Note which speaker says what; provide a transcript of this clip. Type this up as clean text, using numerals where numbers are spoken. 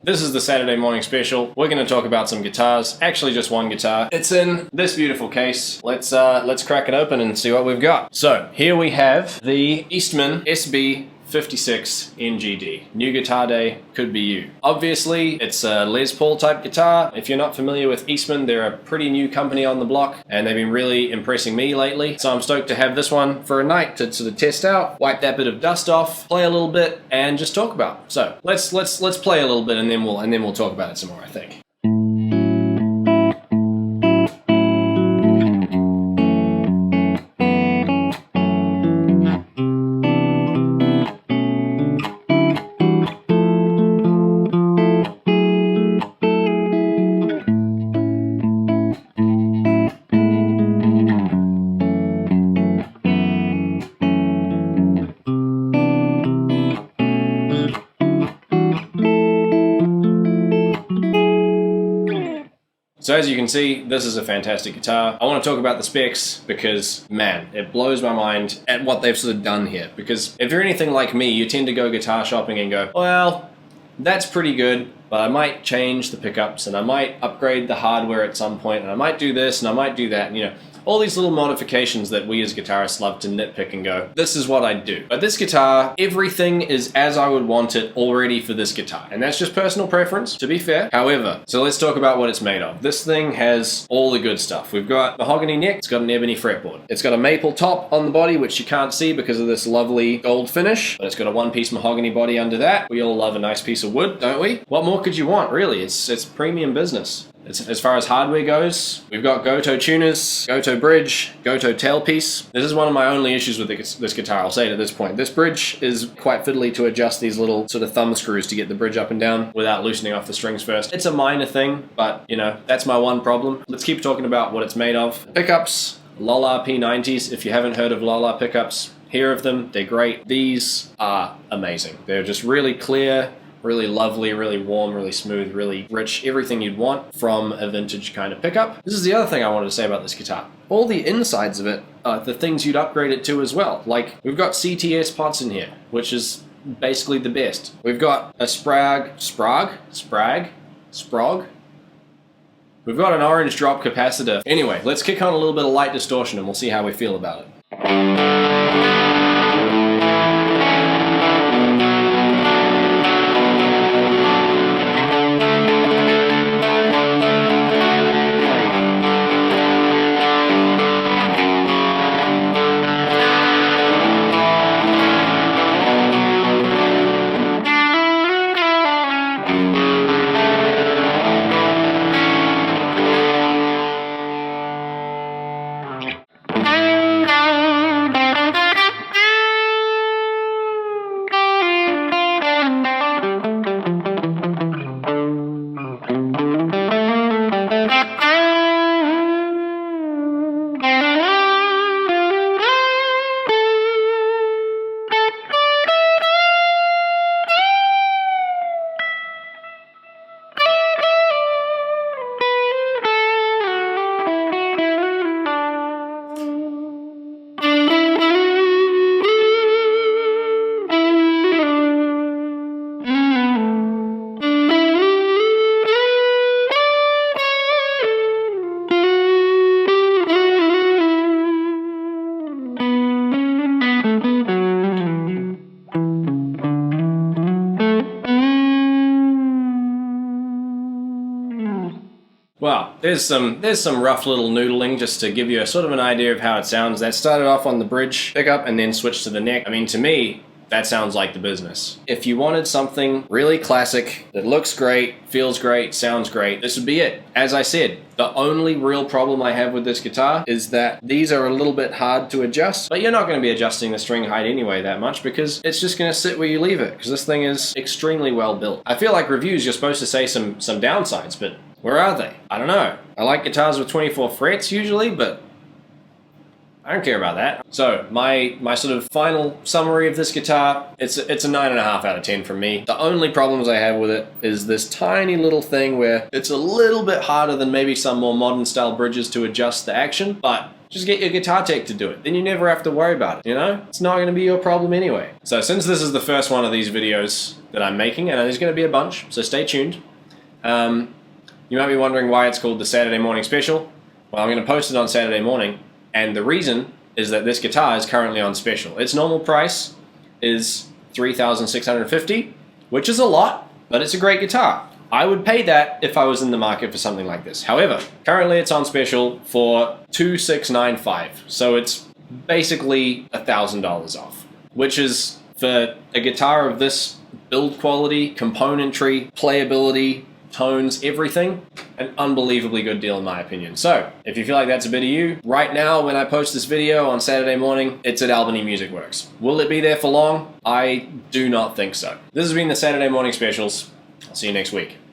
Speaker 1: This is the Saturday morning special. We're going to talk about some guitars. Actually, just one guitar. It's in this beautiful case. Let's crack it open and see what we've got. So here we have the Eastman SB56 NGD. New guitar day, could be you. Obviously, it's a Les Paul type guitar. If you're not familiar with Eastman, they're a pretty new company on the block, and they've been really impressing me lately. So I'm stoked to have this one for a night to sort of test out, wipe that bit of dust off, play a little bit, and just talk about it. So let's play a little bit, and then we'll talk about it some more, I think. So as you can see, this is a fantastic guitar. I want to talk about the specs because, man, it blows my mind at what they've sort of done here. Because if you're anything like me, you tend to go guitar shopping and go, well, that's pretty good, but I might change the pickups and I might upgrade the hardware at some point and I might do this and I might do that, and you know, all these little modifications that we as guitarists love to nitpick and go, this is what I'd do. But this guitar, everything is as I would want it already for this guitar. And that's just personal preference, to be fair. However, so let's talk about what it's made of. This thing has all the good stuff. We've got mahogany neck, it's got an ebony fretboard. It's got a maple top on the body, which you can't see because of this lovely gold finish, but it's got a one-piece mahogany body under that. We all love a nice piece of wood, don't we? What more could you want, really? It's premium business. As far as hardware goes, we've got Goto tuners, Goto bridge, Goto tailpiece. This is one of my only issues with this guitar, I'll say it at this point. This bridge is quite fiddly to adjust these little sort of thumb screws to get the bridge up and down without loosening off the strings first. It's a minor thing, but you know, that's my one problem. Let's keep talking about what it's made of. Pickups, Lola P90s. If you haven't heard of Lola pickups, hear of them, they're great. These are amazing. They're just really clear, really lovely, really warm, really smooth, really rich, everything you'd want from a vintage kind of pickup. This is the other thing I wanted to say about this guitar. All the insides of it are the things you'd upgrade it to as well. Like, we've got CTS pots in here, which is basically the best. We've got a Spragg. We've got an orange drop capacitor. Anyway, let's kick on a little bit of light distortion and we'll see how we feel about it. Well, there's some rough little noodling just to give you a sort of an idea of how it sounds. That started off on the bridge pickup and then switched to the neck. I mean, to me, that sounds like the business. If you wanted something really classic that looks great, feels great, sounds great, this would be it. As I said, the only real problem I have with this guitar is that these are a little bit hard to adjust, but you're not going to be adjusting the string height anyway that much because it's just going to sit where you leave it because this thing is extremely well built. I feel like reviews, you're supposed to say some downsides, but where are they? I don't know. I like guitars with 24 frets usually, but I don't care about that. So my sort of final summary of this guitar, it's a 9.5 out of 10 from me. The only problems I have with it is this tiny little thing where it's a little bit harder than maybe some more modern style bridges to adjust the action, but just get your guitar tech to do it. Then you never have to worry about it, you know? It's not gonna be your problem anyway. So since this is the first one of these videos that I'm making, and there's gonna be a bunch, so stay tuned. You might be wondering why it's called the Saturday morning special. Well, I'm gonna post it on Saturday morning, and the reason is that this guitar is currently on special. Its normal price is $3,650, which is a lot, but it's a great guitar. I would pay that if I was in the market for something like this. However, currently it's on special for $2,695, so it's basically $1,000 off, which is, for a guitar of this build quality, componentry, playability, tones, everything, an unbelievably good deal in my opinion. So, if you feel like that's a bit of you, right now when I post this video on Saturday morning, it's at Albany Music Works. Will it be there for long? I do not think so. This has been the Saturday morning specials. I'll see you next week.